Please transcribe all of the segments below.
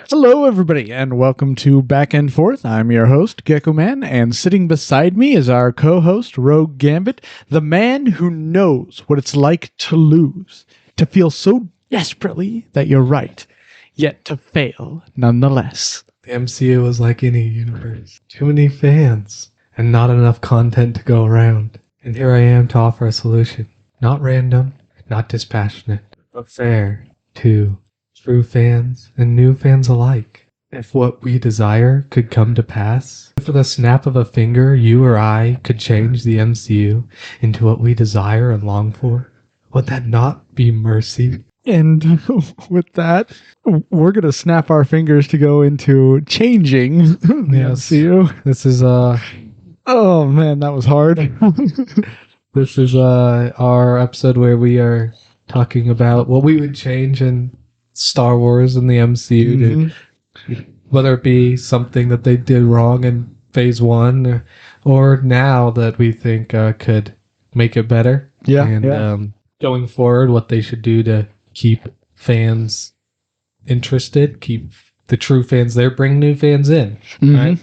Hello, everybody, and welcome to Back and Forth. I'm your host, Gecko Man, and sitting beside me is our co-host, Rogue Gambit, the man who knows what it's like to lose, to feel so desperately that you're right, yet to fail nonetheless. The MCU is like any universe. Too many fans, and not enough content to go around. And here I am to offer a solution. Not random, not dispassionate, but fair to true fans and new fans alike. If what we desire could come to pass, if with a snap of a finger you or I could change the MCU into what we desire and long for, would that not be mercy? And with that, we're going to snap our fingers to go into changing the Yes. MCU. This is Oh, man, that was hard. This is our episode where we are talking about what we would change in Star Wars and the MCU, to, whether it be something that they did wrong in Phase 1 or now that we think could make it better. And going forward, what they should do to keep fans interested, keep the true fans there, bring new fans in. Right?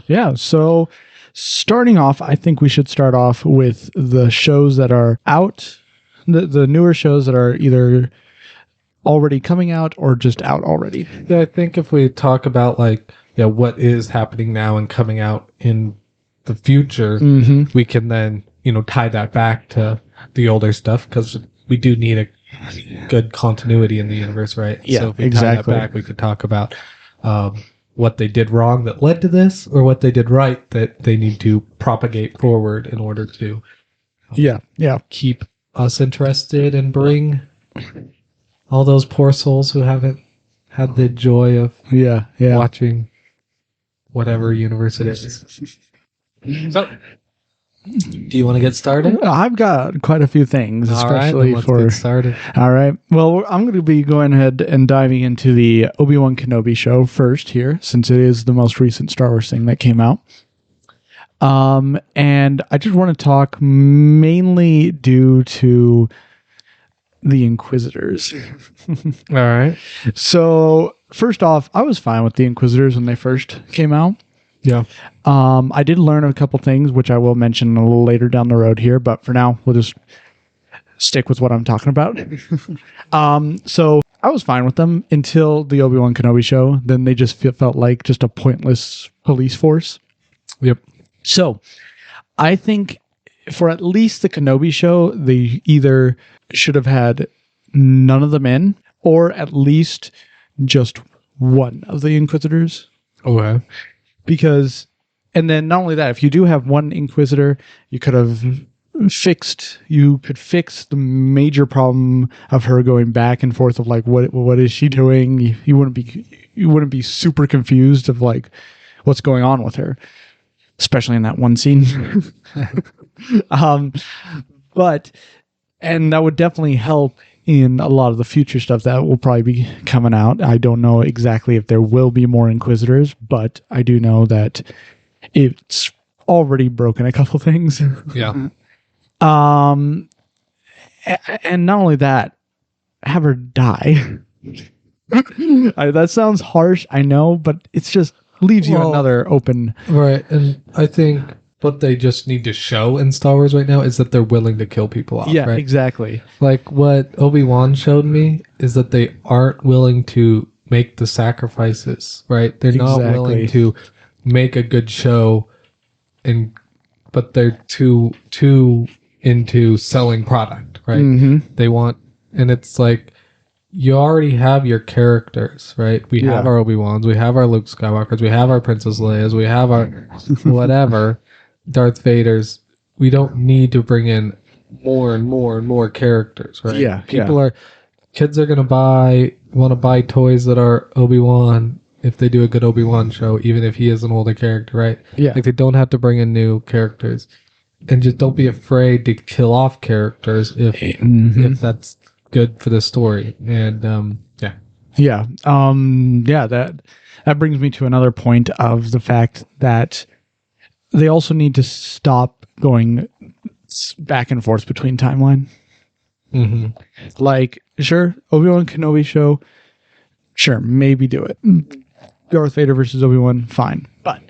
Yeah, so starting off, I think we should start off with the shows that are out, the newer shows that are either already coming out or just out already. Yeah, I think if we talk about what is happening now and coming out in the future, we can then tie that back to the older stuff, because we do need a good continuity in the universe, right? Yeah, so if we exactly. tie that back, we could talk about what they did wrong that led to this, or what they did right that they need to propagate forward in order to keep us interested and bring all those poor souls who haven't had the joy of watching whatever universe it is. So, do you want to get started? I've got quite a few things, especially let's for get started. All right. Well, I'm going to be going ahead and diving into the Obi-Wan Kenobi show first here, since it is the most recent Star Wars thing that came out. And I just want to talk mainly due to the Inquisitors. All right. So, first off, I was fine with the Inquisitors when they first came out. Yeah. I did learn a couple things, which I will mention a little later down the road here, but for now, we'll just stick with what I'm talking about. So I was fine with them until the Obi-Wan Kenobi show. Then they just felt like just a pointless police force. Yep. So I think for at least the Kenobi show, they either should have had none of them in, or at least just one of the Inquisitors. Okay. Because, and then not only that, if you do have one Inquisitor, you could fix the major problem of her going back and forth of like, what is she doing? You wouldn't be super confused of like what's going on with her, especially in that one scene. And that would definitely help in a lot of the future stuff that will probably be coming out. I don't know exactly if there will be more Inquisitors, but I do know that it's already broken a couple things. Yeah. And not only that, have her die. That sounds harsh, I know, but it's just leaves you another open. Right. And I think what they just need to show in Star Wars right now is that they're willing to kill people off. Yeah, right? exactly. Like what Obi-Wan showed me is that they aren't willing to make the sacrifices, right? They're not willing to make a good show, but they're too into selling product, right? They want, and it's like, you already have your characters, right? We have our Obi-Wans, we have our Luke Skywalkers, we have our Princess Leias, we have our whatever, Darth Vaders. We don't need to bring in more and more and more characters, right? Yeah. Kids are going to want to buy toys that are Obi-Wan if they do a good Obi-Wan show, even if he is an older character, right? Yeah. Like, they don't have to bring in new characters. And just don't be afraid to kill off characters if that's good for the story. And that brings me to another point of the fact that they also need to stop going back and forth between timeline. Like, sure, Obi-Wan Kenobi show, Sure, maybe do it. Darth Vader versus Obi-Wan, fine. But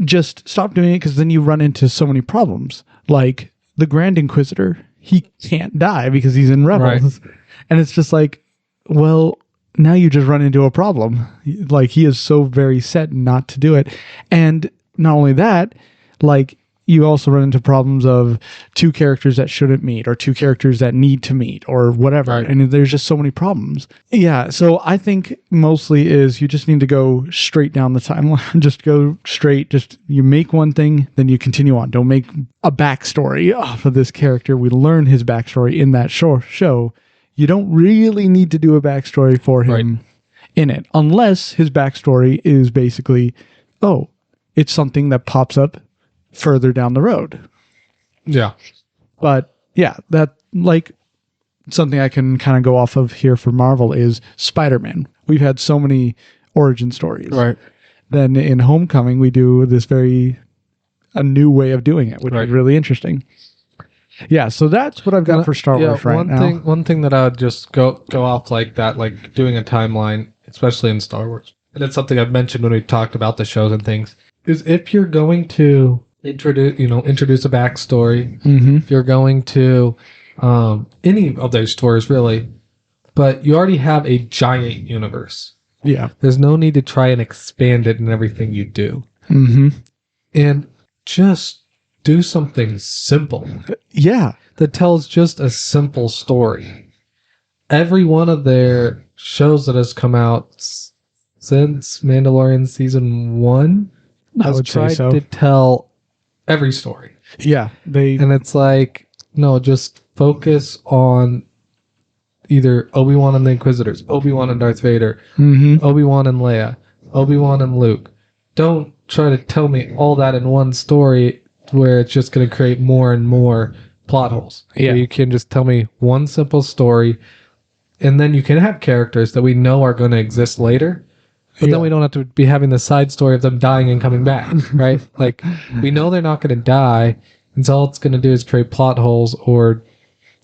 just stop doing it, because then you run into so many problems. Like the Grand Inquisitor, he can't die because he's in Rebels. Right. And it's just like, well, now you just run into a problem. Like, he is so very set not to do it. And not only that, like, you also run into problems of two characters that shouldn't meet, or two characters that need to meet, or whatever. Right. And there's just so many problems. Yeah. So I think mostly is you just need to go straight down the timeline. Just go straight. Just you make one thing, then you continue on. Don't make a backstory for this character. We learn his backstory in that show. You don't really need to do a backstory for him in it, unless his backstory is basically, oh, it's something that pops up further down the road. Yeah. But yeah, that, like, something I can kind of go off of here for Marvel is Spider-Man. We've had so many origin stories. Right. Then in Homecoming, we do this a new way of doing it, which is really interesting. Yeah, so that's what I've got for Star Wars now. One thing that I would just go off like that, like doing a timeline, especially in Star Wars, and it's something I've mentioned when we talked about the shows and things, is if you're going to introduce a backstory, if you're going to any of those stories really, but you already have a giant universe. Yeah. There's no need to try and expand it in everything you do. And just do something simple. Yeah. That tells just a simple story. Every one of their shows that has come out since Mandalorian season 1 has tried to tell every story. Yeah. And it's like, no, just focus on either Obi-Wan and the Inquisitors, Obi-Wan and Darth Vader, Obi-Wan and Leia, Obi-Wan and Luke. Don't try to tell me all that in one story where it's just going to create more and more plot holes. Yeah. You can just tell me one simple story, and then you can have characters that we know are going to exist later, but then we don't have to be having the side story of them dying and coming back, right? Like, we know they're not going to die, and so all it's going to do is create plot holes or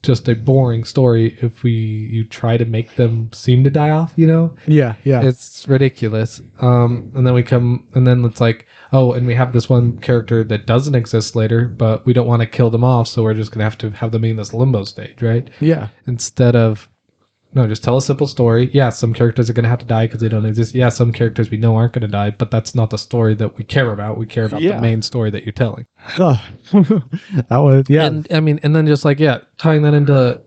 just a boring story if you try to make them seem to die off, Yeah. It's ridiculous. And then it's like, oh, and we have this one character that doesn't exist later, but we don't want to kill them off, so we're just going to have them in this limbo stage, right? Yeah. Instead of, no, just tell a simple story. Yeah, some characters are going to have to die because they don't exist. Yeah, some characters we know aren't going to die, but that's not the story that we care about. We care about the main story that you're telling. That was, yeah. And then just like, tying that into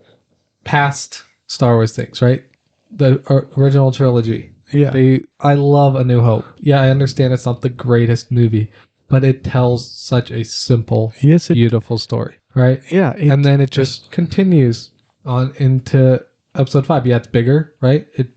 past Star Wars things, right? The original trilogy. Yeah. I love A New Hope. Yeah, I understand it's not the greatest movie, but it tells such a simple, beautiful story, right? Yeah. And then it just continues on into Episode 5. Yeah, it's bigger, right? It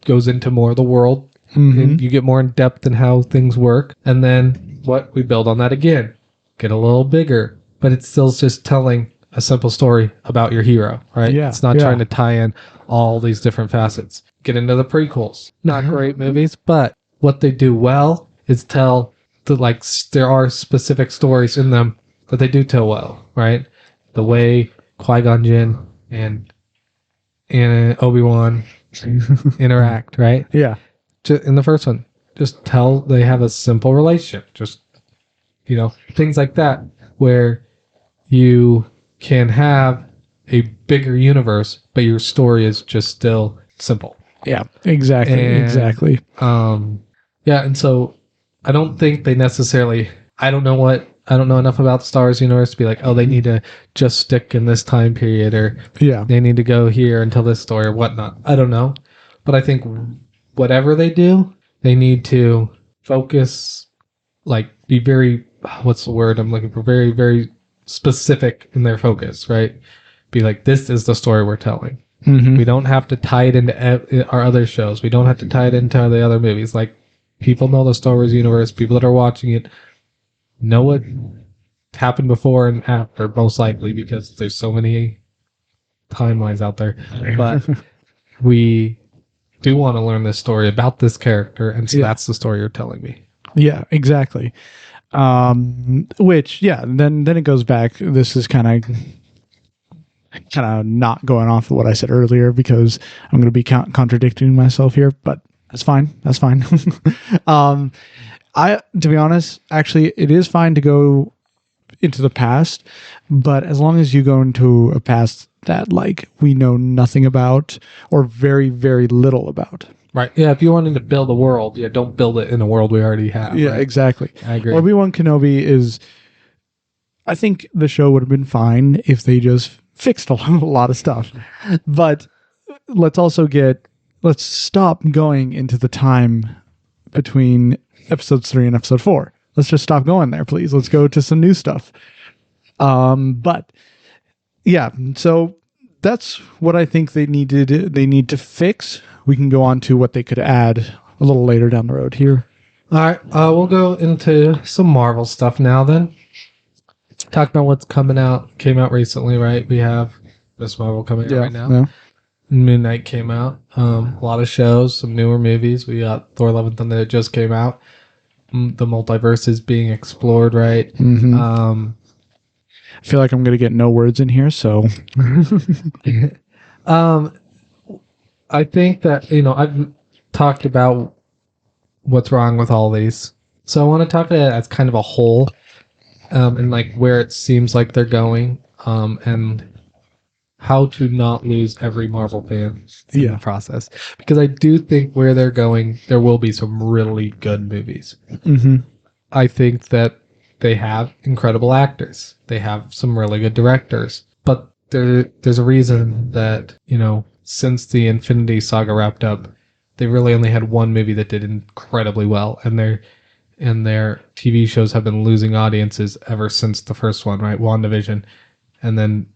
goes into more of the world. And you get more in depth in how things work. And then we build on that again. Get a little bigger. But it's still just telling a simple story about your hero, right? Yeah. It's not trying to tie in all these different facets. Get into the prequels. Not great movies, but what they do well is tell there are specific stories in them that they do tell well, right? The way Qui-Gon Jinn and Obi-Wan interact, right? Yeah. In the first one, just they have a simple relationship. Just, things like that where you can have a bigger universe, but your story is just still simple. Yeah, exactly. Exactly. And so I don't think they necessarily, I don't know enough about the Star Wars universe to be like, oh, they need to just stick in this time period, or they need to go here and tell this story or whatnot. I don't know. But I think whatever they do, they need to focus, be very, what's the word I'm looking for? Very, very specific in their focus, right? Be like, this is the story we're telling. We don't have to tie it into our other shows. We don't have to tie it into the other movies. Like, people know the Star Wars universe. People that are watching it know what happened before and after, most likely, because there's so many timelines out there. But we do want to learn this story about this character, and so that's the story you're telling me. Yeah, exactly. Which, then it goes back. This is kind of kind of not going off of what I said earlier because I'm going to be contradicting myself here, but that's fine. That's fine. To be honest, actually, it is fine to go into the past, but as long as you go into a past that like we know nothing about or very, very little about. Right. Yeah. If you're wanting to build a world, don't build it in a world we already have. Yeah, right? Exactly. I agree. Obi-Wan Kenobi is, I think the show would have been fine if they just fixed a lot of stuff, but let's stop going into the time between episodes 3 and episode 4. Let's just stop going there, please. Let's go to some new stuff. But yeah, so that's what I think they need to fix. We can go on to what they could add a little later down the road here. All right, we'll go into some Marvel stuff now then. Talk about what's came out recently, right? We have Miss Marvel coming out right now. Yeah. Moon Knight came out. A lot of shows, some newer movies. We got Thor: Love and Thunder that just came out. The multiverse is being explored, right? Mm-hmm. I feel like I'm going to get no words in here, so. I think that, I've talked about what's wrong with all these. So I want to talk about it as kind of a whole, and like where it seems like they're going, and how to not lose every Marvel fan in the process. Because I do think where they're going, there will be some really good movies. Mm-hmm. I think that they have incredible actors. They have some really good directors. But there's a reason that, since the Infinity Saga wrapped up, they really only had one movie that did incredibly well. And their TV shows have been losing audiences ever since the first one, right? WandaVision. And then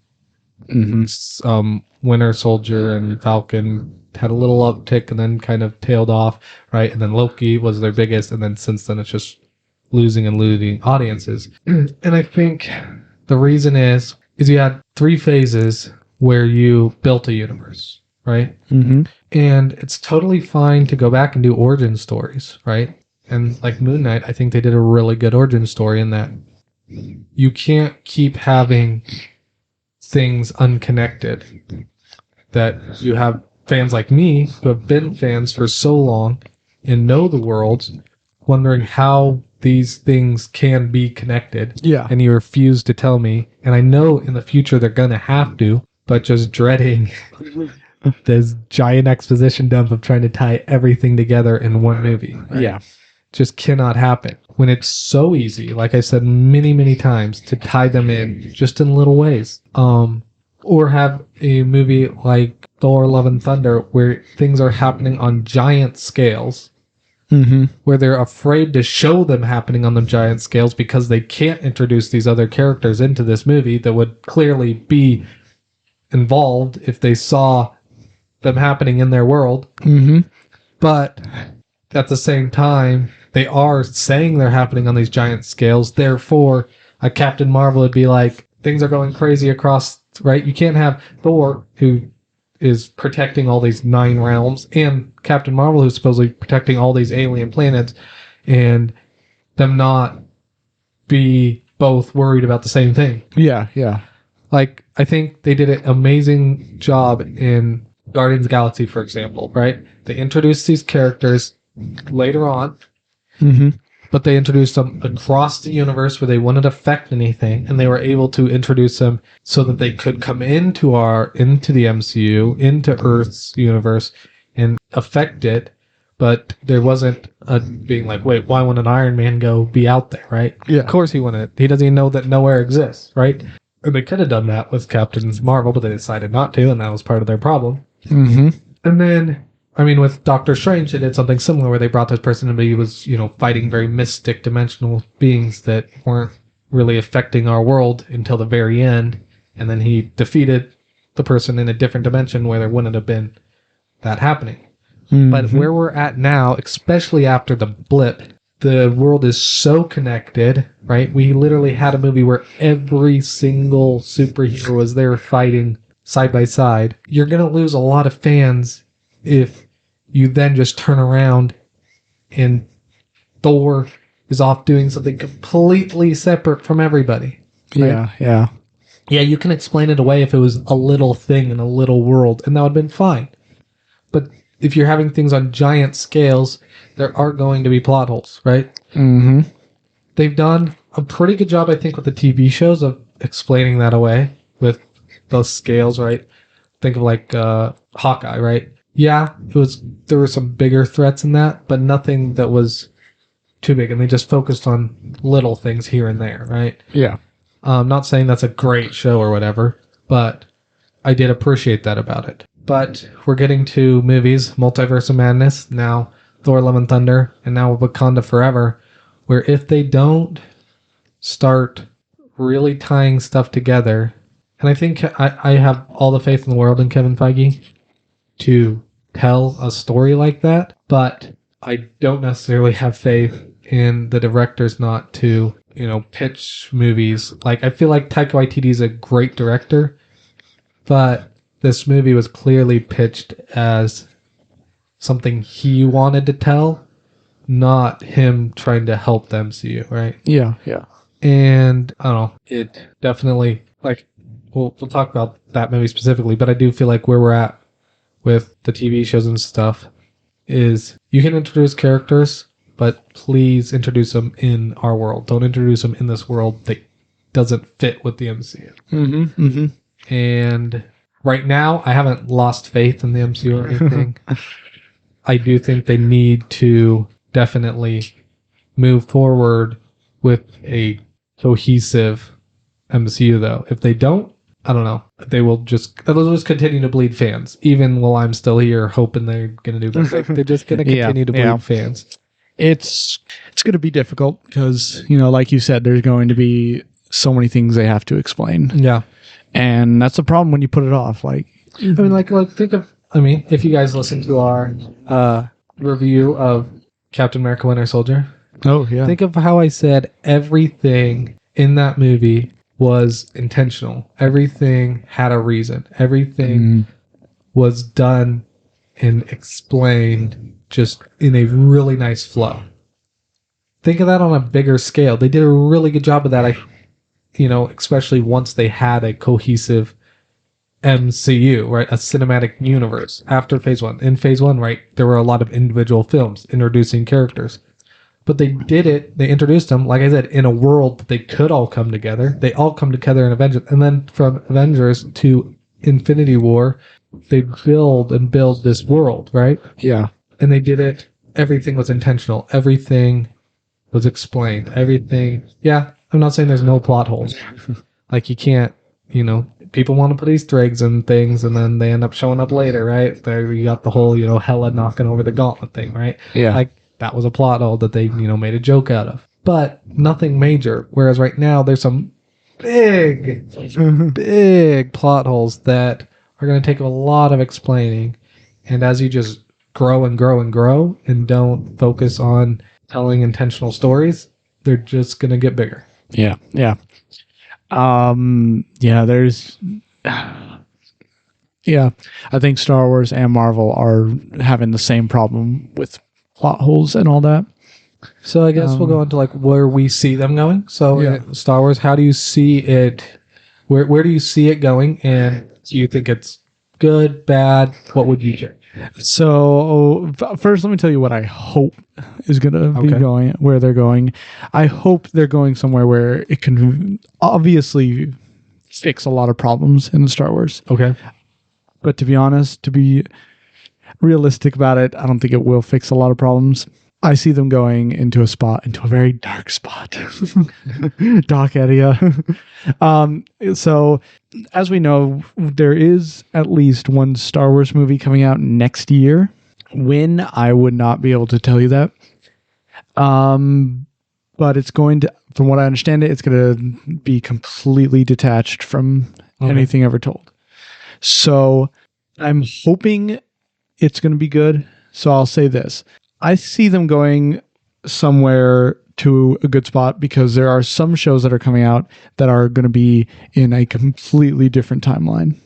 Winter Soldier and Falcon had a little uptick and then kind of tailed off, right? And then Loki was their biggest, and then since then it's just losing audiences. And I think the reason is you had 3 phases where you built a universe, right? Mm-hmm. And it's totally fine to go back and do origin stories, right? And like Moon Knight, I think they did a really good origin story in that you can't keep having things unconnected. That you have fans like me who have been fans for so long and know the world, wondering how these things can be connected. Yeah. And you refuse to tell me. And I know in the future they're going to have to, but just dreading this giant exposition dump of trying to tie everything together in one movie. Right? Yeah. Just cannot happen. When it's so easy, like I said many, many times, to tie them in just in little ways. Or have a movie like Thor: Love and Thunder where things are happening on giant scales. Mm-hmm. Where they're afraid to show them happening on the giant scales because they can't introduce these other characters into this movie that would clearly be involved if they saw them happening in their world. Mm-hmm. But at the same time, they are saying they're happening on these giant scales. Therefore, a Captain Marvel would be like, things are going crazy across, right? You can't have Thor, who is protecting all these 9 realms, and Captain Marvel, who's supposedly protecting all these alien planets, and them not be both worried about the same thing. Yeah, yeah. Like, I think they did an amazing job in Guardians of the Galaxy, for example, right? They introduced these characters later on, mm-hmm. but they introduced them across the universe where they wouldn't affect anything, and they were able to introduce them so that they could come into the MCU, into Earth's universe, and affect it. But there wasn't a being like, wait, why wouldn't an Iron Man be out there, right? Yeah. Of course he wouldn't. He doesn't even know that nowhere exists, right? And they could have done that with Captain Marvel, but they decided not to, and that was part of their problem. Mm-hmm. And then, with Doctor Strange, they did something similar where they brought this person in, but he was, fighting very mystic, dimensional beings that weren't really affecting our world until the very end. And then he defeated the person in a different dimension where there wouldn't have been that happening. Mm-hmm. But where we're at now, especially after the blip, the world is so connected, right? We literally had a movie where every single superhero was there fighting side by side. You're going to lose a lot of fans if you then just turn around and Thor is off doing something completely separate from everybody. Right? Yeah. Yeah, you can explain it away if it was a little thing in a little world, and that would have been fine. But if you're having things on giant scales, there are going to be plot holes, right? Mm-hmm. They've done a pretty good job, I think, with the TV shows of explaining that away with those scales, right? Think of like Hawkeye, right? Yeah, there were some bigger threats in that, but nothing that was too big, and they just focused on little things here and there, right? Yeah. Not saying that's a great show or whatever, but I did appreciate that about it. But we're getting to movies, Multiverse of Madness, now Thor: Love and Thunder, and now Wakanda Forever, where if they don't start really tying stuff together, and I think I have all the faith in the world in Kevin Feige to tell a story like that, but I don't necessarily have faith in the directors not to, pitch movies. Like, I feel like Taika Waititi is a great director, but this movie was clearly pitched as something he wanted to tell, not him trying to help the MCU, right? Yeah, yeah. And I don't know, it definitely, like, we'll talk about that movie specifically, but I do feel like where we're at with the TV shows and stuff is you can introduce characters, but please introduce them in our world. Don't introduce them in this world that doesn't fit with the MCU. Mm-hmm. Mm-hmm. And right now, I haven't lost faith in the MCU or anything. I do think they need to definitely move forward with a cohesive MCU, though. If they don't, I don't know. They'll just continue to bleed fans, even while I'm still here hoping they're going to do better. They're just going to continue to bleed fans. It's going to be difficult because, like you said, there's going to be so many things they have to explain. Yeah. And that's the problem when you put it off. Like, think of, if you guys listen to our review of Captain America Winter Soldier. Oh, yeah. Think of how I said everything in that movie was intentional. Everything had a reason. Everything was done and explained just in a really nice flow. Think of that on a bigger scale. They did a really good job of that. Especially once they had a cohesive MCU, right? A cinematic universe after Phase 1. In Phase 1, right, there were a lot of individual films introducing characters. But they introduced them, like I said, in a world that they could all come together. They all come together in Avengers. And then from Avengers to Infinity War, they build this world, right? Yeah. And they did it. Everything was intentional. Everything was explained. Everything. Yeah, I'm not saying there's no plot holes. Like, you can't, people want to put Easter eggs and things, and then they end up showing up later, right? There you got the whole, Hela knocking over the gauntlet thing, right? Yeah. Like, that was a plot hole that they, made a joke out of. But nothing major. Whereas right now, there's some big plot holes that are going to take a lot of explaining. And as you just grow and grow and grow and don't focus on telling intentional stories, they're just going to get bigger. Yeah. Yeah. There's... Yeah, I think Star Wars and Marvel are having the same problem with plot holes and all that. So I guess we'll go into like where we see them going. So Star Wars, how do you see it? Where do you see it going? And do you think it's good, bad? What would you change? So first, let me tell you what I hope is going to be going, where they're going. I hope they're going somewhere where it can obviously fix a lot of problems in Star Wars. Okay. But to be honest, to be realistic about it, I don't think it will fix a lot of problems. I see them going into a very dark spot. Dark area. So, as we know, there is at least one Star Wars movie coming out next year. When, I would not be able to tell you that. But it's going to, from what I understand it's going to be completely detached from anything ever told. So, I'm hoping it's going to be good. So I'll say this. I see them going somewhere to a good spot because there are some shows that are coming out that are going to be in a completely different timeline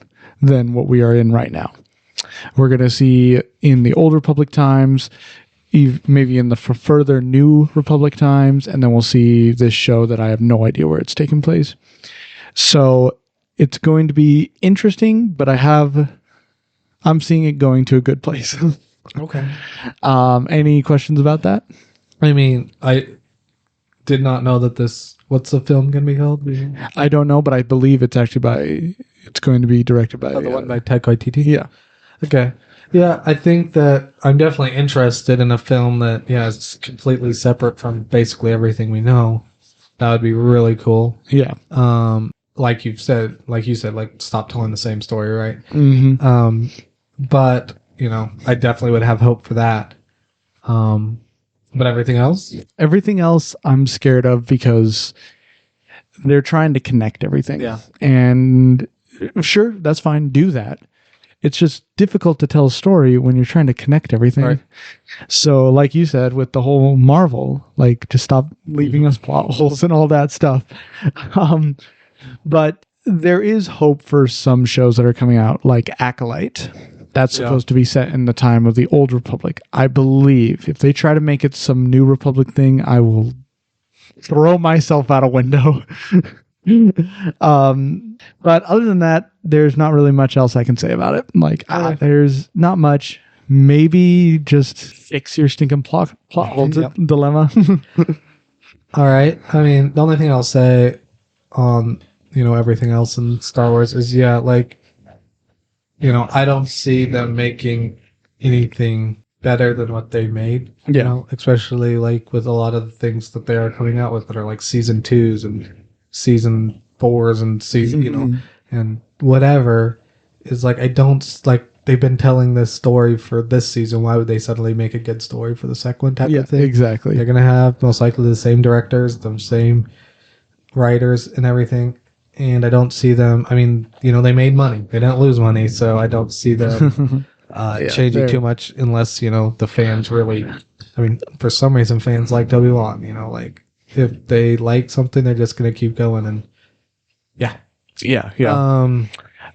than what we are in right now. We're going to see in the Old Republic times, maybe in the further New Republic times, and then we'll see this show that I have no idea where it's taking place. So it's going to be interesting, but I'm seeing it going to a good place. Okay. Any questions about that? I mean, I did not know that this. What's the film going to be called? I don't know, but I believe it's actually it's going to be directed by the one by Taika Waititi. Yeah. Okay. Yeah, I think that I'm definitely interested in a film that is completely separate from basically everything we know. That would be really cool. Yeah. Like you said, like stop telling the same story, right? Mm-hmm. But I definitely would have hope for that. But everything else, I'm scared of because they're trying to connect everything. Yeah. And sure, that's fine. Do that. It's just difficult to tell a story when you're trying to connect everything. Right. So, like you said, with the whole Marvel, like to stop leaving us plot holes and all that stuff. But there is hope for some shows that are coming out, like Acolyte. That's supposed to be set in the time of the Old Republic. I believe if they try to make it some New Republic thing, I will throw myself out a window. But other than that, there's not really much else I can say about it. Like, there's not much. Maybe just fix your stinking plot hole dilemma. All right. I mean, the only thing I'll say on everything else in Star Wars is I don't see them making anything better than what they made. Especially like with a lot of the things that they are coming out with that are like season 2s and season 4s and season and whatever is like I don't like they've been telling this story for this season. Why would they suddenly make a good story for the second one type of thing? Exactly. They're gonna have most likely the same directors, the same writers and everything. And I don't see them. I mean, they made money. They didn't lose money, so I don't see them changing too much unless the fans really. I mean, for some reason, fans like Obi-Wan. Like if they like something, they're just gonna keep going. And yeah.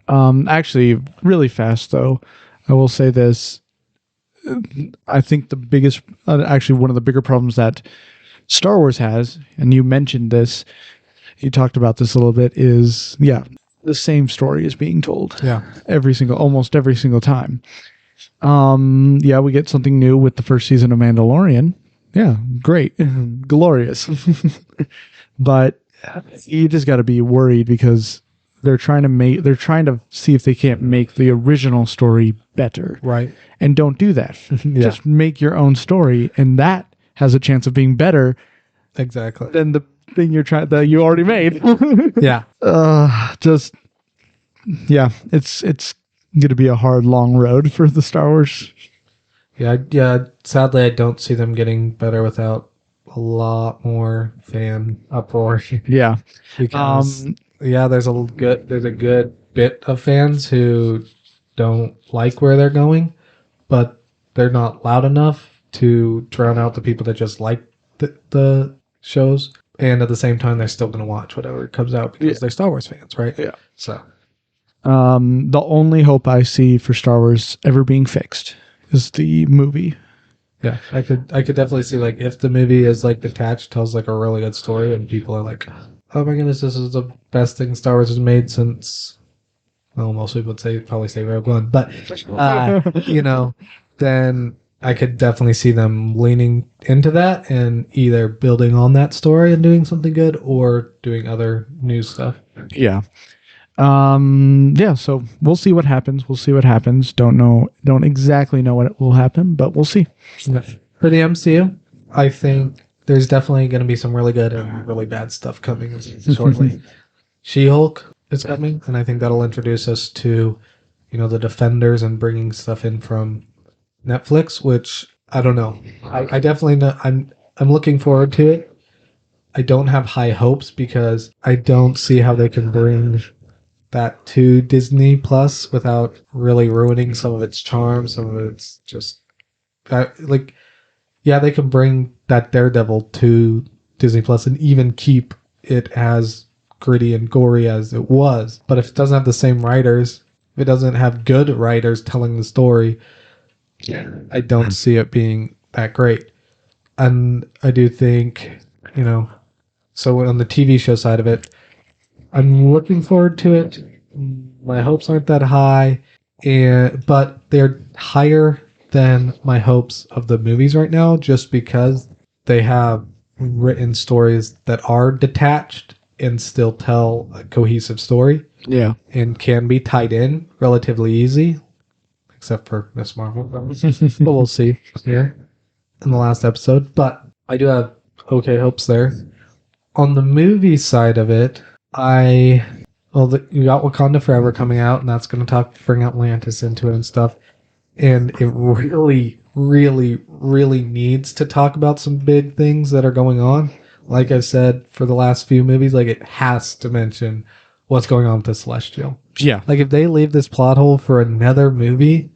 Actually, really fast though, I will say this. I think the biggest, actually, one of the bigger problems that Star Wars has, and you mentioned this. You talked about this a little bit, is the same story is being told. Yeah. Almost every single time. We get something new with the first season of Mandalorian. Yeah, great. Glorious. But you just got to be worried because they're trying to see if they can't make the original story better. Right. And don't do that. Just make your own story, and that has a chance of being better. Exactly. Than the thing that you already made. Yeah. It's going to be a hard, long road for the Star Wars. Yeah. Sadly, I don't see them getting better without a lot more fan uproar. Yeah. Because there's a good bit of fans who don't like where they're going, but they're not loud enough to drown out the people that just like the shows. And at the same time, they're still going to watch whatever comes out because they're Star Wars fans, right? Yeah. So, the only hope I see for Star Wars ever being fixed is the movie. Yeah, I could definitely see like if the movie is like detached, tells like a really good story, and people are like, "Oh my goodness, this is the best thing Star Wars has made since." Well, most people would probably say Rogue One, but then I could definitely see them leaning into that and either building on that story and doing something good or doing other new stuff. Yeah. So we'll see what happens. Don't exactly know what will happen, but we'll see. For the MCU, I think there's definitely going to be some really good and really bad stuff coming shortly. She-Hulk is coming, and I think that'll introduce us to, the Defenders and bringing stuff in from Netflix, which I don't know. I definitely know. I'm looking forward to it. I don't have high hopes because I don't see how they can bring that to Disney Plus without really ruining some of its charm. Some of it's just they can bring that Daredevil to Disney Plus and even keep it as gritty and gory as it was. But if it doesn't have the same writers, if it doesn't have good writers telling the story, I don't see it being that great. And I do think, so on the TV show side of it, I'm looking forward to it. my hopes aren't that high, but they're higher than my hopes of the movies right now, just because they have written stories that are detached and still tell a cohesive story. Yeah. And can be tied in relatively easy, except for Miss Marvel. But we'll see here in the last episode. But I do have okay hopes there. On the movie side of it, you got Wakanda Forever coming out, and that's going to bring Atlantis into it and stuff. And it really, really, really needs to talk about some big things that are going on. Like I said, for the last few movies, like it has to mention what's going on with the Celestial. Yeah. Like if they leave this plot hole for another movie,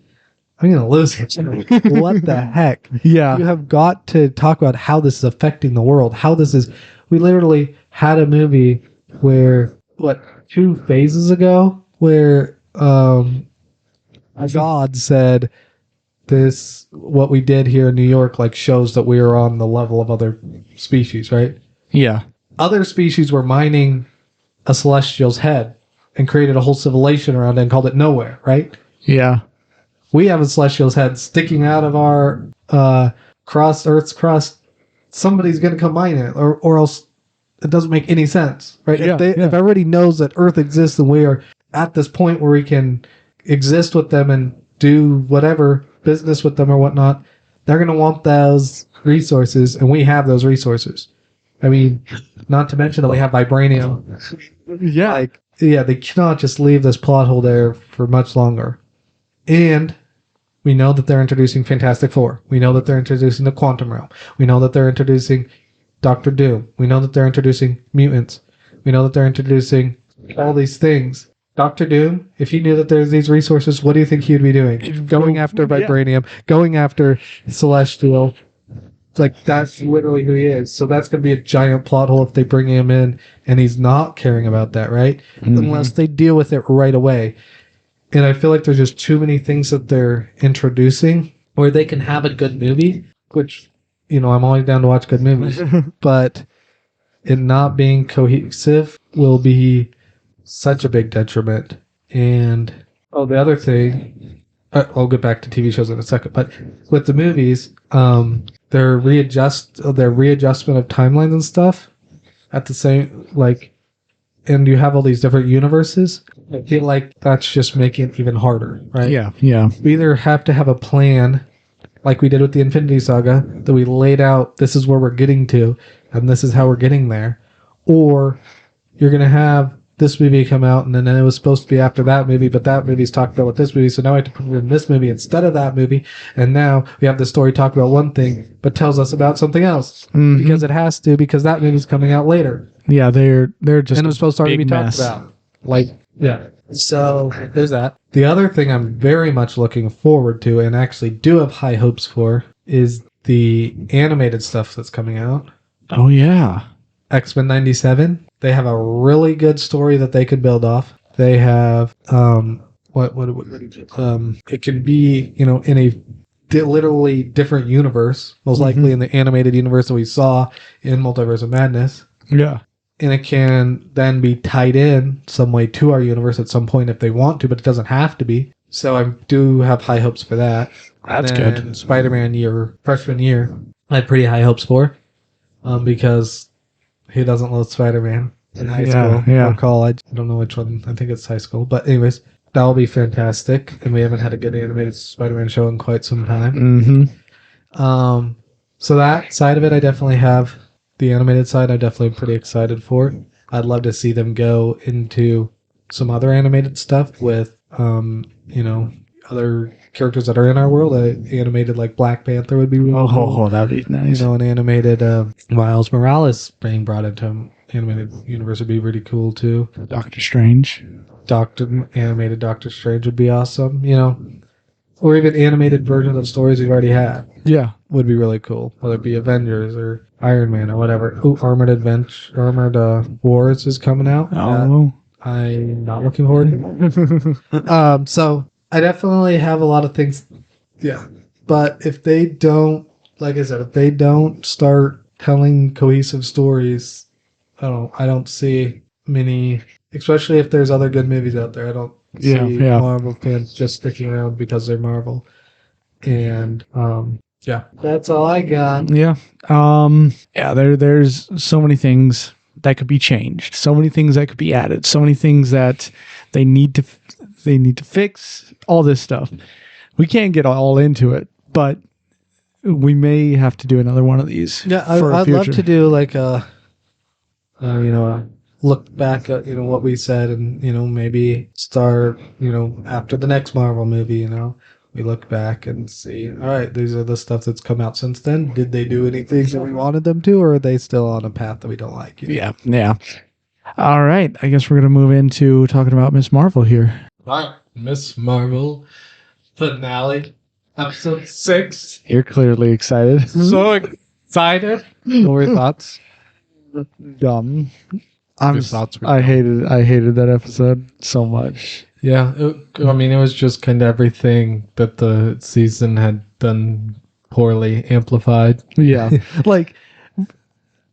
I'm going to lose it. What the heck? Yeah. You have got to talk about how this is affecting the world. We literally had a movie where, 2 phases ago, where God said, what we did here in New York, like, shows that we are on the level of other species, right? Yeah. Other species were mining a Celestial's head and created a whole civilization around it and called it Nowhere, right? Yeah. We have a Celestial's head sticking out of our Earth's crust. Somebody's going to come mine it, or else it doesn't make any sense, right? Yeah, If everybody knows that Earth exists and we are at this point where we can exist with them and do whatever business with them or whatnot, they're going to want those resources, and we have those resources. I mean, not to mention that we have vibranium. Yeah. They cannot just leave this plot hole there for much longer. And we know that they're introducing Fantastic Four. We know that they're introducing the Quantum Realm. We know that they're introducing Doctor Doom. We know that they're introducing mutants. We know that they're introducing all these things. Doctor Doom, if he knew that there's these resources, what do you think he would be doing? Going after vibranium, going after Celestial. It's like, that's literally who he is. So that's going to be a giant plot hole if they bring him in and he's not caring about that, right? Mm-hmm. Unless they deal with it right away. And I feel like there's just too many things that they're introducing where they can have a good movie, which, I'm always down to watch good movies. But it not being cohesive will be such a big detriment. And the other thing, I'll get back to TV shows in a second, but with the movies, their readjustment of timelines and stuff at the same, and you have all these different universes. I feel like that's just making it even harder, right? Yeah. We either have to have a plan, like we did with the Infinity Saga, that we laid out, this is where we're getting to, and this is how we're getting there, or you're going to have this movie come out, and then it was supposed to be after that movie, but that movie's talked about with this movie, so now I have to put it in this movie instead of that movie, and now we have the story talk about one thing, but tells us about something else, because it has to, because that movie's coming out later. Yeah, they're just and it was supposed to already be talked about. So there's that. The other thing I'm very much looking forward to, and actually do have high hopes for, is the animated stuff that's coming out. Oh yeah. X-Men 97. They have a really good story that they could build off. They have it could be, in a literally different universe, most likely in the animated universe that we saw in Multiverse of Madness. Yeah. And it can then be tied in some way to our universe at some point if they want to, but it doesn't have to be. So I do have high hopes for that. That's good. Spider-Man freshman year, I had pretty high hopes for, because who doesn't love Spider-Man in high school or college? I don't know which one. I think it's high school. But anyways, that'll be fantastic. And we haven't had a good animated Spider-Man show in quite some time. Mm-hmm. So that side of it, I definitely have. The animated side, I'm definitely pretty excited for. I'd love to see them go into some other animated stuff with, other characters that are in our world. Animated like Black Panther would be really cool. Oh, that'd be nice. An animated Miles Morales being brought into animated universe would be really cool too. Doctor Strange. Animated Doctor Strange would be awesome. Or even animated versions of stories we've already had. Yeah. Would be really cool. Whether it be Avengers or Iron Man or whatever. Armored Wars is coming out. Oh. I'm not looking forward to. So I definitely have a lot of things. Yeah. But if they don't, like I said, if they don't start telling cohesive stories, I don't see many especially if there's other good movies out there. I don't see Marvel fans just sticking around because they're Marvel. And yeah, that's all I got. Yeah. There's so many things that could be changed, so many things that could be added, so many things that they need to fix, all this stuff. We can't get all into it, but we may have to do another one of these. Yeah, I'd love to do like a look back at what we said, and maybe start after the next Marvel movie. We look back and see, all right, these are the stuff that's come out since then. Did they do anything that we wanted them to, or are they still on a path that we don't like? Yeah. All right, I guess we're gonna move into talking about Miss Marvel here. All right, Miss Marvel finale, episode 6. You're clearly excited. So excited. What were your thoughts? Dumb. I hated that episode so much. Yeah, it was just kind of everything that the season had done poorly amplified. Yeah, like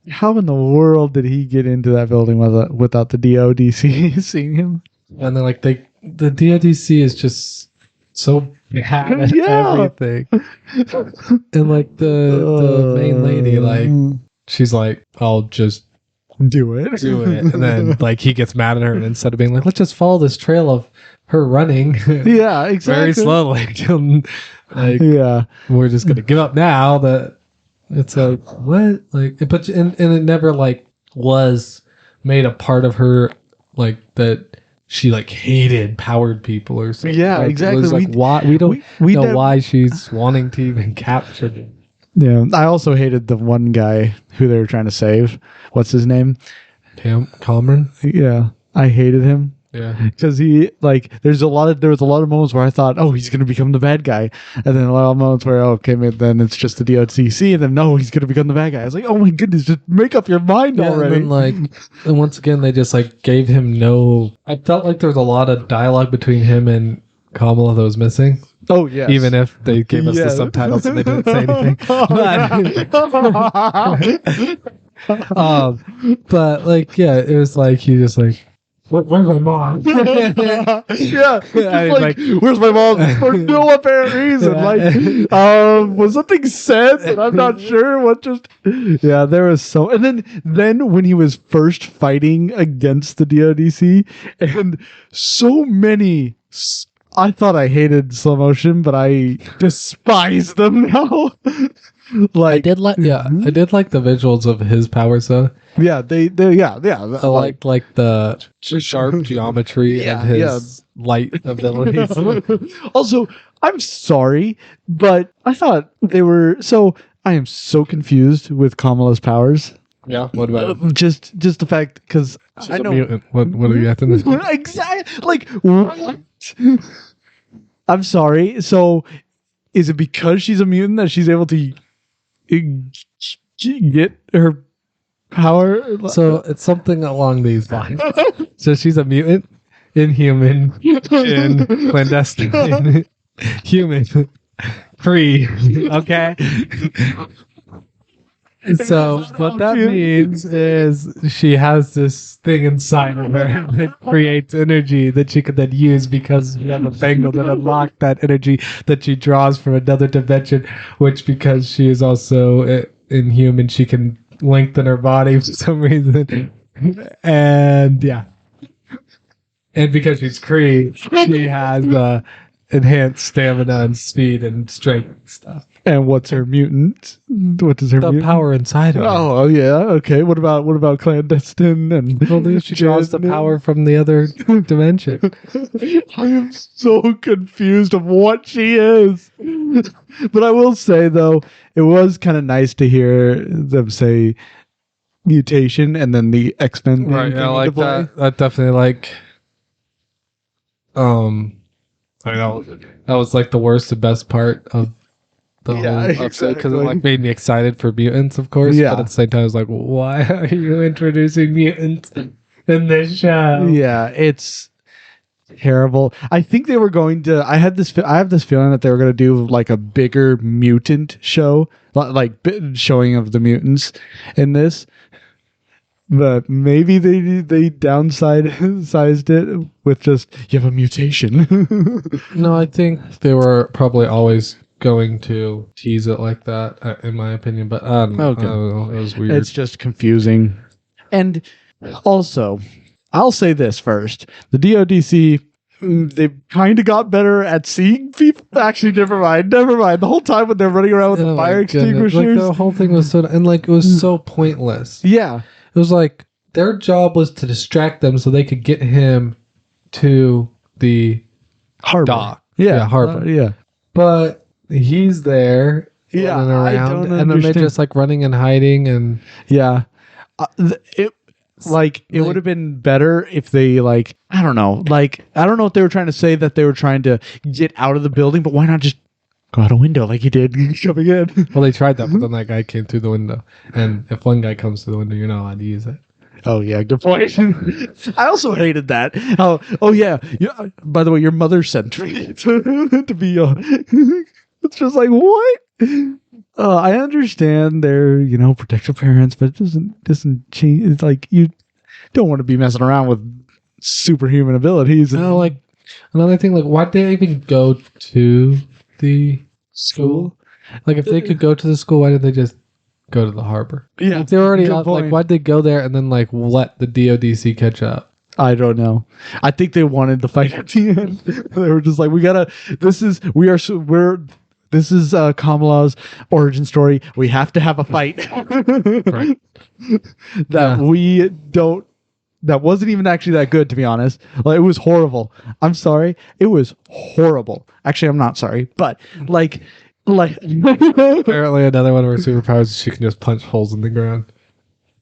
how in the world did he get into that building without the DODC seeing him? And then the DODC is just so bad at everything. And the main lady, she's like, I'll just do it. And then he gets mad at her, and instead of being like, let's just follow this trail of her running yeah, exactly, very slowly, we're just gonna give up now. That it's like, what, and it never was made a part of her that she hated powered people or something. Yeah, exactly. It was why we don't know why she's wanting to even capture them. Yeah, I also hated the one guy who they were trying to save. What's his name? Cameron. Yeah, I hated him. Yeah, because he there was a lot of moments where I thought, oh, he's going to become the bad guy, and then a lot of moments where, okay, maybe then it's just the DOTC, and then no, he's going to become the bad guy. I was like, oh my goodness, just make up your mind already. And then and once again they just gave him no. I felt like there was a lot of dialogue between him and Kamala that was missing. Oh yeah, even if they gave us the subtitles and they didn't say anything. But it was he just where's my mom? Yeah, where's my mom? For no apparent reason. Was something said and I'm not sure what just. Yeah, there was so. And then when he was first fighting against the DODC, and so many. I thought I hated slow motion, but I despise them now. I did like the visuals of his powers though. Yeah, they I liked the sharp geometry and his light abilities. Also, I'm sorry, but I thought they were so. I am so confused with Kamala's powers. Yeah, what about it? Just the fact because I know mutant. What do you have to know? Exactly. What? I'm sorry. So, is it because she's a mutant that she's able to get her power? So it's something along these lines. So she's a mutant, inhuman, and clandestine, human, free. Okay. So what that means is she has this thing inside of her that creates energy that she can then use because we have a bangle that unlocked that energy that she draws from another dimension, which because she is also inhuman, she can lengthen her body for some reason. And and because she's Kree, she has enhanced stamina and speed and strength and stuff. And what's her mutant? What does her mutant? Power inside her? Oh yeah, okay. What about clandestine and? She draws the power from the other dimension. I am so confused of what she is. But I will say though, it was kind of nice to hear them say mutation and then the X-Men. Right, I like that. That definitely I know that was the worst and best part of the whole episode because it made me excited for mutants, of course. Yeah. But at the same time, I was like, why are you introducing mutants in this show? Yeah, it's terrible. I think they were going to. I have this feeling that they were going to do a bigger mutant show, showing of the mutants in this. But maybe they downsized it with just you have a mutation. No, I think they were probably always going to tease it like that, in my opinion. But I don't know. It was weird. It's just confusing. And also, I'll say this first: the DODC. They kind of got better at seeing people. Actually, never mind. The whole time when they're running around with the fire extinguishers, like the whole thing was so, and like it was so pointless. Yeah, it was like their job was to distract them so they could get him to the harbor. Dock. Yeah, harbor. Yeah, but he's there. Running around, and then they're just like running and hiding, and yeah, it would have been better if they I don't know if they were trying to say that they were trying to get out of the building, but why not just go out a window like you did coming in? Well, they tried that, but then that guy came through the window, and if one guy comes through the window, you're not allowed to use it. Oh yeah, good point. I also hated that. Oh yeah. By the way, your mother sent me to be. It's just like what? I understand they're protective parents, but it doesn't change. It's like you don't want to be messing around with superhuman abilities. Like another thing, like why did they even go to the school? Like if they could go to the school, why did they just go to the harbor? Yeah, if they were already out, like why'd they go there and then like let the DODC catch up? I don't know. I think they wanted the fight at the end. They were just like, this is Kamala's origin story. We have to have a fight. Right. That wasn't even actually that good, to be honest. Like, it was horrible. I'm sorry. It was horrible. Actually, I'm not sorry, but like apparently another one of her superpowers is she can just punch holes in the ground.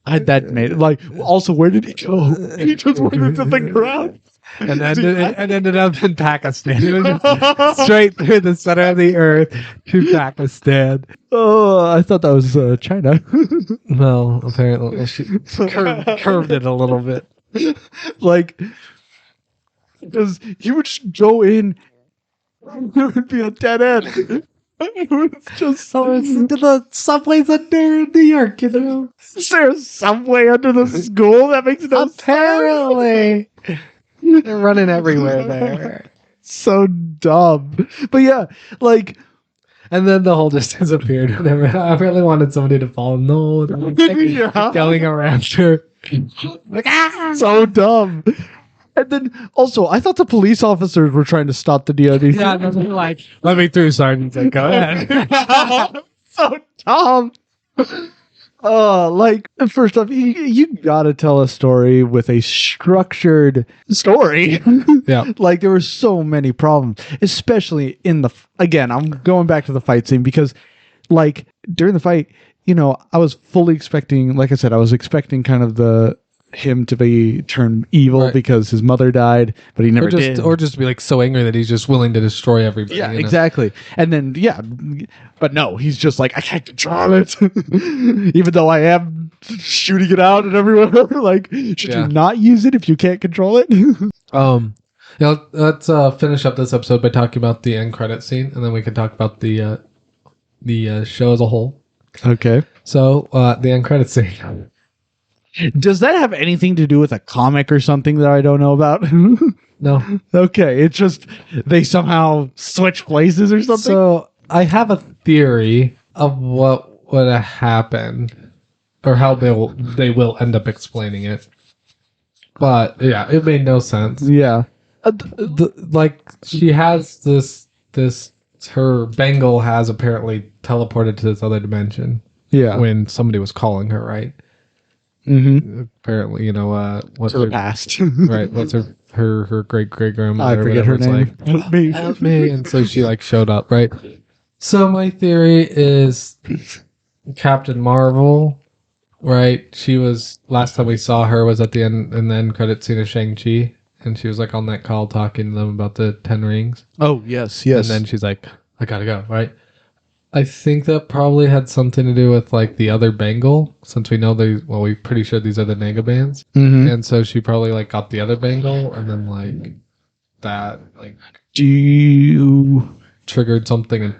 That made it also, where did he go? He just went into the ground. And ended up in Pakistan. It was just straight through the center of the earth to Pakistan. Oh, I thought that was China. Well, apparently she curved it a little bit. Because he would just go in, there would be a dead end. It was just the subway's under New York, Is there a subway under the school? That makes no sense. Apparently. They're running everywhere there. So dumb. But yeah, and then the hole just disappeared. I really wanted somebody to follow. No, going around her. So dumb. And then also, I thought the police officers were trying to stop the DOD. Yeah, they're like, let me through, Sergeant. Like, go ahead. So dumb. First off, you gotta tell a story with a structured story. Yeah. There were so many problems, especially again, I'm going back to the fight scene because, during the fight, I was fully expecting, like I said, I was expecting kind of him to be turned evil because his mother died, but he never did. Or just be so angry that he's just willing to destroy everybody. Yeah, exactly. And then, but no, he's just like, I can't control it. Even though I am shooting it out and everywhere. Should you not use it if you can't control it? Let's finish up this episode by talking about the end credit scene, and then we can talk about the show as a whole. Okay. So, the end credit scene. Does that have anything to do with a comic or something that I don't know about? No. Okay, it's just they somehow switch places or something? So, I have a theory of what would have happened, or how they will end up explaining it. But, yeah, it made no sense. Yeah. She has this, her bangle has apparently teleported to this other dimension. Yeah. When somebody was calling her, right? Mm-hmm. Apparently, what's her past? Right. What's her great grandmother? I forget her name. Help me. And so she showed up, right? So my theory is Captain Marvel, right? She was, last time we saw her was at the end, in the end credit scene of Shang-Chi, and she was on that call talking to them about the 10 rings. Oh, yes. And then she's like, I gotta go, right? I think that probably had something to do with the other bangle, since we know we're pretty sure these are the Nega bands. Mm-hmm. And so she probably got the other bangle, and then that do you triggered something and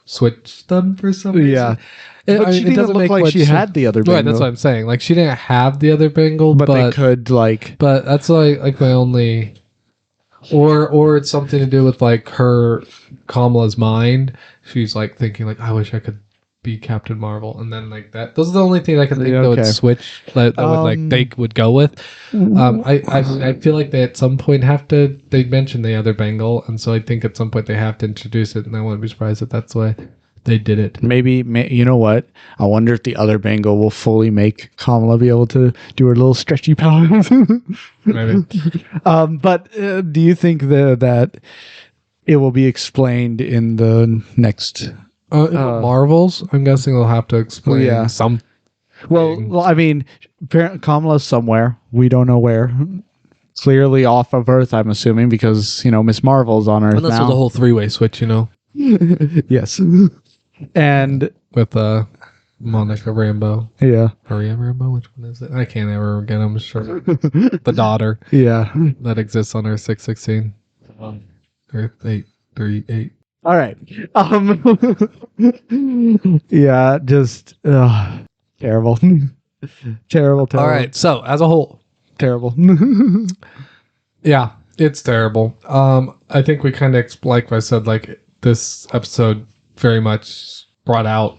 switched them for some reason. Yeah. But she didn't look like she had the other Bengal. Right, that's what I'm saying. Like, she didn't have the other Bengal, but they could, like... But that's like my only... Or it's something to do with, like, her... Kamala's mind. She's, like, thinking, like, I wish I could be Captain Marvel. And then, like, that... Those are the only things I can think that would switch. That would, like, they would go with. I feel like they at some point have to... They mentioned the other Bengal. And so I think at some point they have to introduce it. And I wouldn't be surprised if that's why... They did it. Maybe, you know what? I wonder if the other Bengal will fully make Kamala be able to do her little stretchy powers. Maybe. But do you think that it will be explained in the next... Marvels? I'm guessing they'll have to explain some. Well, I mean, Kamala's somewhere. We don't know where. Clearly off of Earth, I'm assuming, because, Miss Marvel's on Earth now. Unless there's a whole three-way switch, Yes. And with Monica Rambeau. Yeah. Maria Rambeau, which one is it? I can't ever get them sure. The daughter. Yeah. That exists on Earth 616. Earth 838. All right. Yeah, just terrible. Terrible. All right, so as a whole, terrible. Yeah, it's terrible. I think we kind of, like I said, like this episode very much brought out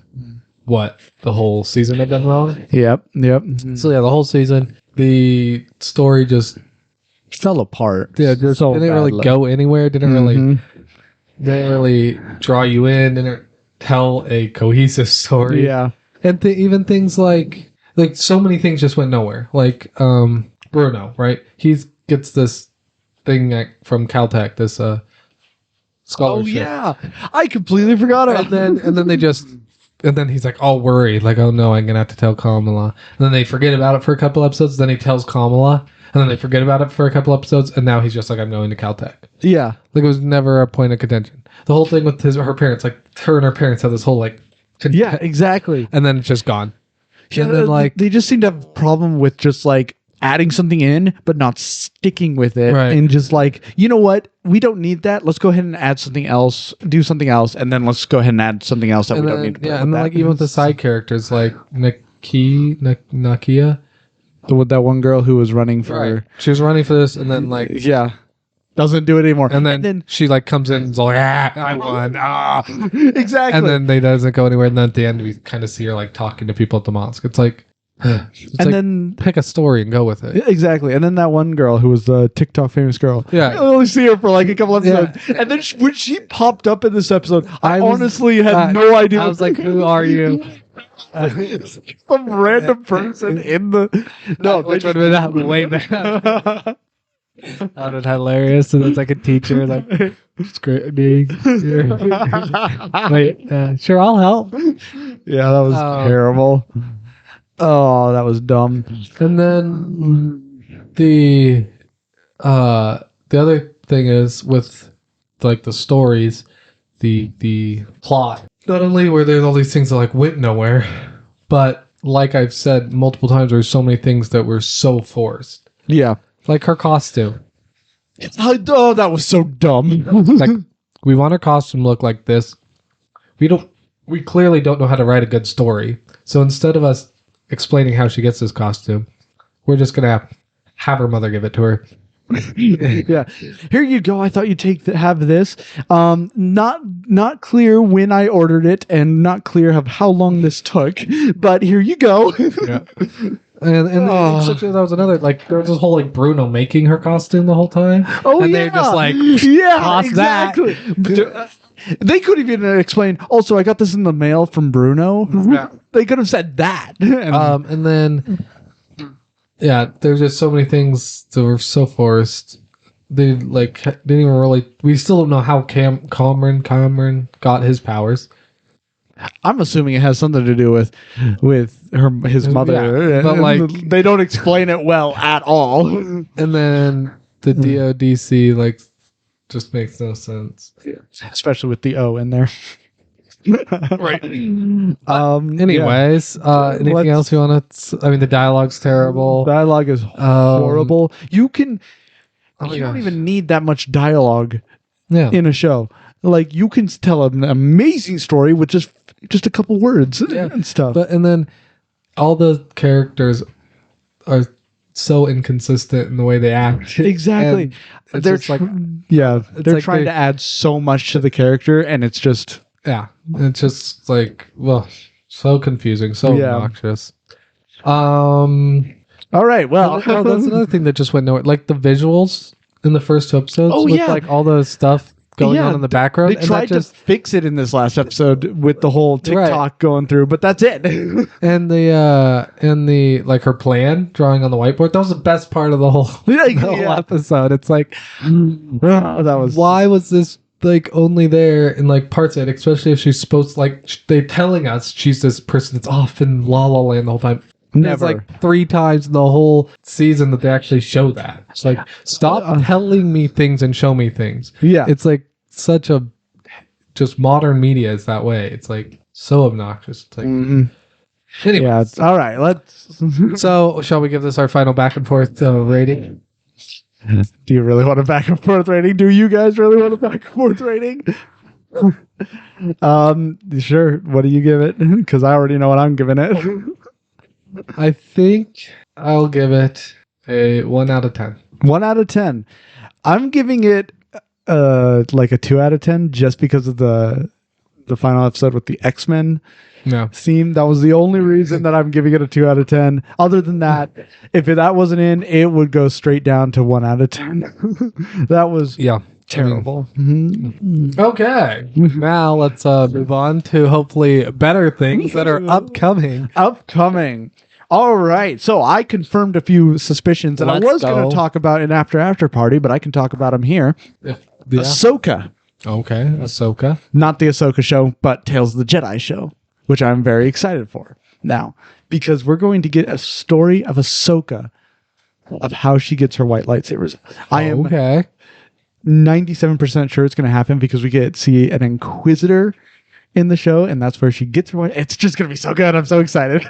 what the whole season had done wrong. Yep. So yeah, the whole season, the story just fell apart. Yeah, just didn't really go anywhere. Didn't really draw you in. Didn't tell a cohesive story. Yeah, and even things like so many things just went nowhere. Like Bruno, right? He gets this thing from Caltech, this scholarship. Oh yeah, I completely forgot about it. And then he's like all worried, like, oh no, I'm gonna have to tell Kamala. And then they forget about it for a couple episodes. Then he tells Kamala, and then they forget about it for a couple episodes. And now he's just like, I'm going to Caltech. Yeah, like it was never a point of contention. The whole thing with her parents, like her and her parents had this whole like, yeah, exactly. And then it's just gone. Yeah, and then like they just seem to have a problem with just like adding something in, but not sticking with it, right. And just like, you know what, we don't need that. Let's go ahead and add something else, do something else, and then let's go ahead and add something else that we don't need. To and then like even with the side characters, like Nakia, with that one girl who was running for, right. She was running for this, and then like doesn't do it anymore, and then she like comes in and is like, I won, exactly, and then they doesn't go anywhere, and then at the end we kind of see her like talking to people at the mosque. It's like. And then pick a story and go with it. Exactly. And then that one girl who was the TikTok famous girl. Yeah. You only see her for like a couple episodes. Yeah. And then when she popped up in this episode, I honestly had no idea. I was like, who are you? Some random person in the... No, which would have been way better. That was hilarious. And it's like a teacher, like, scrutiny. Wait, sure, I'll help. Yeah, that was terrible. Oh, that was dumb. And then the other thing is with like the stories, the plot. Not only were there all these things that like went nowhere, but like I've said multiple times, there's so many things that were so forced. Yeah, like her costume. Oh, that was so dumb. Like we want her costume to look like this. We clearly don't know how to write a good story. So instead of us explaining how she gets this costume, we're just gonna have her mother give it to her. Yeah, here you go. I thought you'd have this. Not clear when I ordered it, and not clear of how long this took. But here you go. Yeah. And that was another, like, there was this whole like Bruno making her costume the whole time. Oh, and they're just like, exactly. They couldn't even explain. Also, I got this in the mail from Bruno. Yeah. They could have said that. And then, yeah, there's just so many things that were so forced. They like didn't even really. We still don't know how Cameron got his powers. I'm assuming it has something to do with his mother, yeah, but like they don't explain it well at all. And then the DODC like just makes no sense, especially with the O in there. Right. Anyways, anything else you want to? I mean, the dialogue's terrible. Dialogue is horrible. You don't even need that much dialogue in a show. Like, you can tell an amazing story with just just a couple words and stuff. And then all the characters are so inconsistent in the way they act. Exactly. They're trying to add so much to the character, and it's just it's just like, well, so confusing, so obnoxious. All right, well, that's another thing that just went nowhere. Like the visuals in the first 2 episodes with like all the stuff going on in the background. They tried to fix it in this last episode with the whole TikTok going through, but that's it. and the like her plan drawing on the whiteboard, that was the best part of the whole, whole episode. It's like, why was this like only there in like parts of it, especially if she's supposed to, like, they're telling us she's this person that's off in La La Land the whole time. It's like 3 times in the whole season that they actually show that. It's like, stop telling me things and show me things. Yeah. It's like such a, just modern media is that way. It's like so obnoxious. It's like, anyway. Yeah. All right. Let's. So, shall we give this our final back and forth rating? Do you really want a back and forth rating? Do you guys really want a back and forth rating? Sure. What do you give it? Because I already know what I'm giving it. I think I'll give it a 1 out of 10. 1 out of 10. I'm giving it like a 2 out of 10 just because of the final episode with the X-Men theme. That was the only reason that I'm giving it a 2 out of 10. Other than that, if that wasn't in, it would go straight down to 1 out of 10. That was terrible. Okay. Now let's move on to hopefully better things that are upcoming. All right. So I confirmed a few suspicions that I was going to talk about in After Party, but I can talk about them here. Ahsoka. Okay. Ahsoka. Not the Ahsoka show, but Tales of the Jedi show, which I'm very excited for now, because we're going to get a story of Ahsoka, of how she gets her white lightsabers. I am 97% sure it's going to happen because we get to see an Inquisitor in the show, and that's where she gets her white. It's just going to be so good. I'm so excited.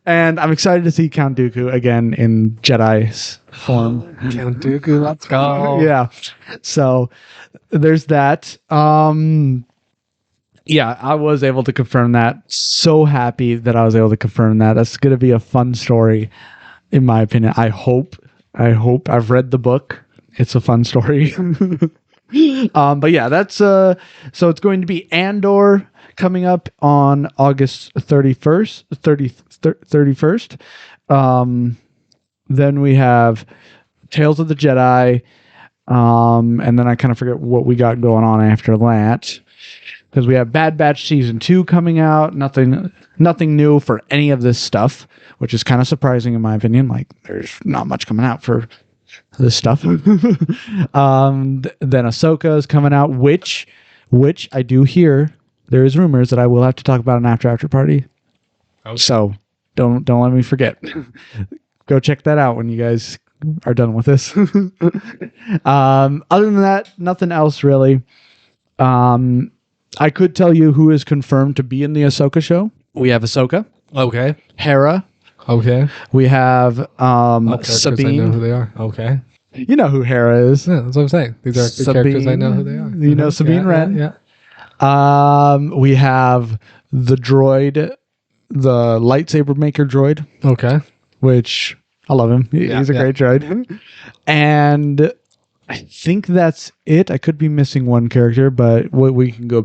And I'm excited to see Count Dooku again in Jedi's form. Count Dooku, let's go. Yeah. So there's that. Yeah, I was able to confirm that. So happy that I was able to confirm that. That's going to be a fun story, in my opinion. I hope. I've read the book. It's a fun story. But yeah, that's so it's going to be Andor coming up on August 31st. Then we have Tales of the Jedi. And then I kind of forget what we got going on after that. Because we have Bad Batch Season 2 coming out. Nothing new for any of this stuff, which is kind of surprising in my opinion. Like, there's not much coming out for this stuff. Then Ahsoka is coming out, which I do hear there is rumors that I will have to talk about an After Party. Okay. So don't let me forget. Go check that out when you guys are done with this. Other than that, nothing else really. I could tell you who is confirmed to be in the Ahsoka show. We have Ahsoka. Okay. Hera. Okay. We have Sabine. I know who they are. Okay. You know who Hera is. Yeah, that's what I'm saying. These are the characters I know who they are. You know Sabine Wren. Yeah. We have the droid, the lightsaber maker droid. Okay. Which I love him. He's a great droid. And I think that's it. I could be missing one character, but we can go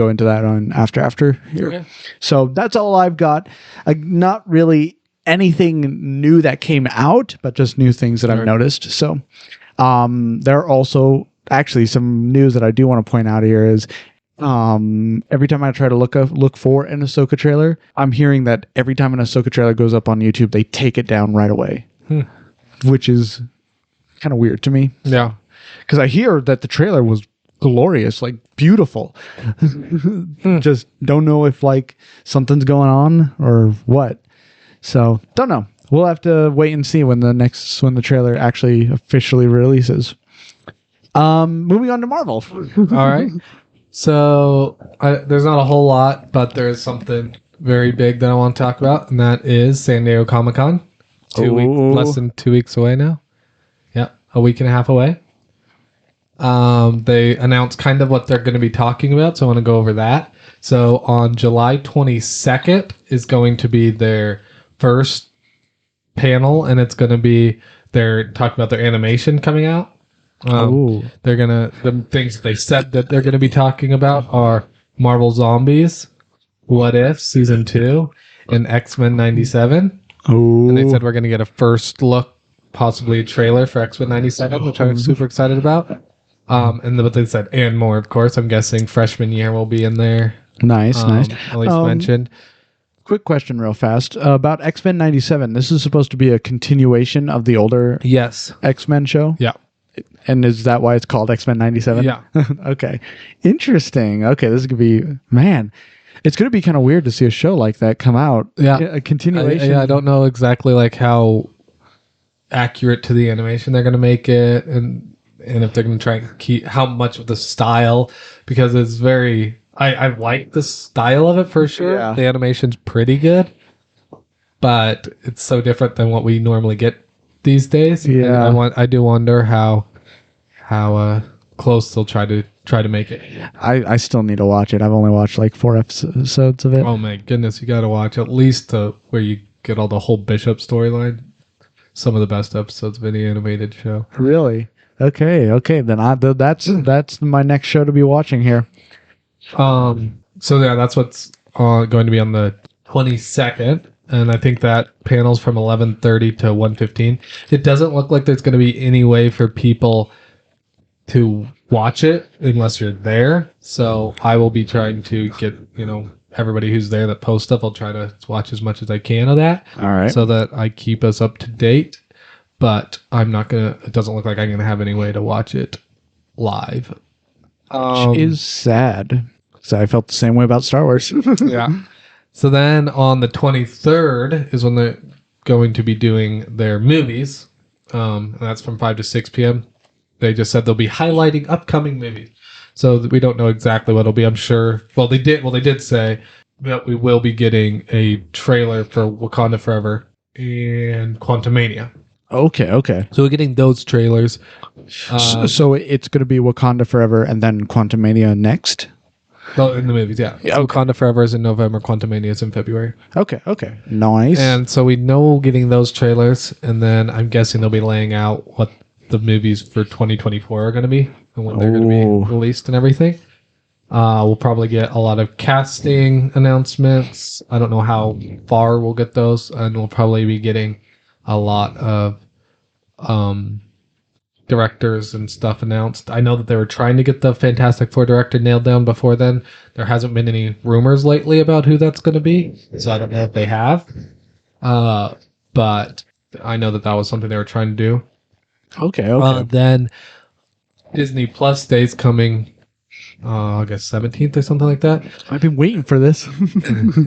into that on after here. Okay. So that's all I've got. Not really anything new that came out, but just new things that I've noticed. So there are also actually some news that I do want to point out here is every time I try to look for an Ahsoka trailer, I'm hearing that every time an Ahsoka trailer goes up on YouTube, they take it down right away, which is kind of weird to me. Yeah. Because I hear that the trailer was glorious, like beautiful. Just don't know if like something's going on or what. So don't know. We'll have to wait and see when the trailer actually officially releases. Moving on to Marvel. All right. So there's not a whole lot, but there's something very big that I want to talk about, and that is San Diego Comic-Con. Less than 2 weeks away now. Yeah, a week and a half away. They announced kind of what they're going to be talking about, so I want to go over that. So on July 22nd is going to be their first panel, and it's going to be they're talking about their animation coming out. They're gonna the things they said that they're going to be talking about are Marvel Zombies, What If Season 2, and X-Men 97. And they said we're going to get a first look, possibly a trailer for X-Men 97, which I'm super excited about. And what they said, and more, of course. I'm guessing freshman year will be in there. Nice. At least mentioned. Quick question real fast about X-Men 97. This is supposed to be a continuation of the older X-Men show? Yeah. And is that why it's called X-Men 97? Yeah. Okay. Interesting. Okay, this is going to be... Man, it's going to be kind of weird to see a show like that come out. Yeah. A continuation. I don't know exactly like how accurate to the animation they're going to make it, and if they're going to try and keep how much of the style, because it's very... I like the style of it for sure. Yeah. The animation's pretty good, but it's so different than what we normally get these days. Yeah, and I do wonder how close they'll try to make it. I still need to watch it. I've only watched like 4 episodes of it. Oh my goodness, you got to watch at least where you get all the whole Bishop storyline. Some of the best episodes of any animated show. Really? Okay. Then that's my next show to be watching here. So yeah, that's what's going to be on the 22nd, and I think that panel's from 11:30 to 1:15. It doesn't look like there's going to be any way for people to watch it unless you're there. So I will be trying to get everybody who's there that posts stuff. I'll try to watch as much as I can of that. All right. So that I keep us up to date. But I'm not gonna. It doesn't look like I'm gonna have any way to watch it live. Which is sad. So I felt the same way about Star Wars. Yeah. So then on the 23rd is when they're going to be doing their movies. And that's from 5 to 6 p.m. They just said they'll be highlighting upcoming movies. So we don't know exactly what it'll be, I'm sure. Well, they did say that we will be getting a trailer for Wakanda Forever and Quantumania. Okay. So we're getting those trailers. So it's going to be Wakanda Forever and then Quantumania next? Oh, in the movies, yeah. So Wakanda Forever is in November, Quantumania is in February. Okay. Nice. And so we know getting those trailers, and then I'm guessing they'll be laying out what the movies for 2024 are going to be and when they're going to be released and everything. We'll probably get a lot of casting announcements. I don't know how far we'll get those, and we'll probably be getting a lot of directors and stuff announced. I know that they were trying to get the Fantastic Four director nailed down before then. There hasn't been any rumors lately about who that's going to be, so I don't know if they have. But I know that was something they were trying to do. Okay. Then Disney Plus Day's coming, I guess 17th or something like that. I've been waiting for this.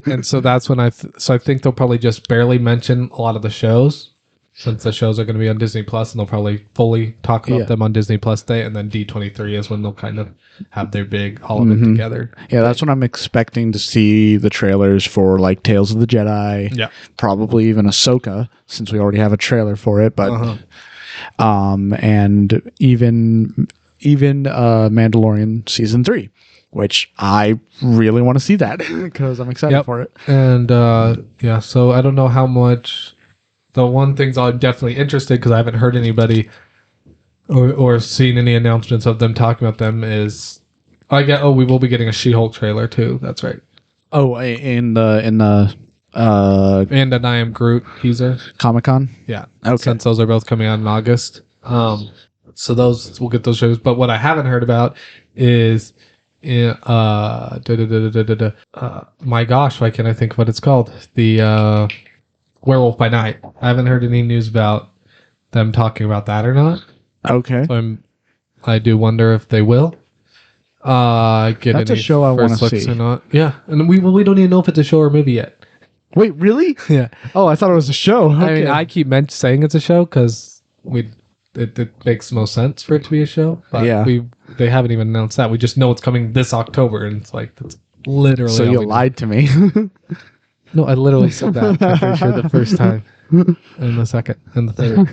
And so that's when I think they'll probably just barely mention a lot of the shows, since the shows are going to be on Disney Plus, and they'll probably fully talk about them on Disney Plus Day, and then D23 is when they'll kind of have their big all of it together. Yeah, that's when I'm expecting to see the trailers for like Tales of the Jedi. Yeah, probably even Ahsoka, since we already have a trailer for it. But and even Mandalorian season 3, which I really want to see that because I'm excited for it. And so I don't know how much. The one things I'm definitely interested, because I haven't heard anybody or seen any announcements of them talking about them, is we will be getting a She-Hulk trailer too. That's right. Oh, and an I Am Groot teaser. Comic-Con? Yeah. Okay. Since those are both coming out in August. So those we'll get those shows. But what I haven't heard about is my gosh, why can't I think of what it's called? The Werewolf by Night. I haven't heard any news about them talking about that or not. Okay. So I do wonder if they will get That's any a show I want to see or not. Yeah, and we don't even know if it's a show or a movie yet. Wait, really? Yeah. Oh, I thought it was a show. Okay. I mean, I keep saying it's a show because it makes the most sense for it to be a show. But they haven't even announced that. We just know it's coming this October, and it's like that's literally. So you lied to me. No, I literally said that. I'm pretty sure the first time, and the second, and the third.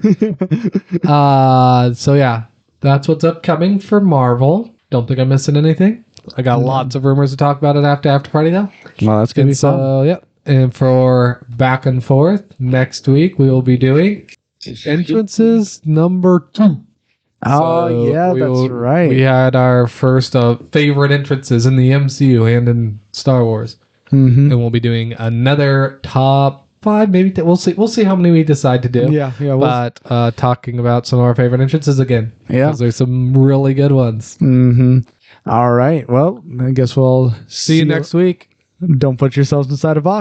So yeah, that's what's upcoming for Marvel. Don't think I'm missing anything. I got lots of rumors to talk about it after party though. Well, that's gonna be fun. So yeah. And for back and forth next week, we will be doing entrances number 2. Oh, yeah, that's right. We had our first favorite entrances in the MCU and in Star Wars, and we'll be doing another top 5, maybe. We'll see. We'll see how many we decide to do. Yeah. But talking about some of our favorite entrances again. Yeah, because there's some really good ones. All right. Well, I guess we'll See you next week. Don't put yourselves inside a box.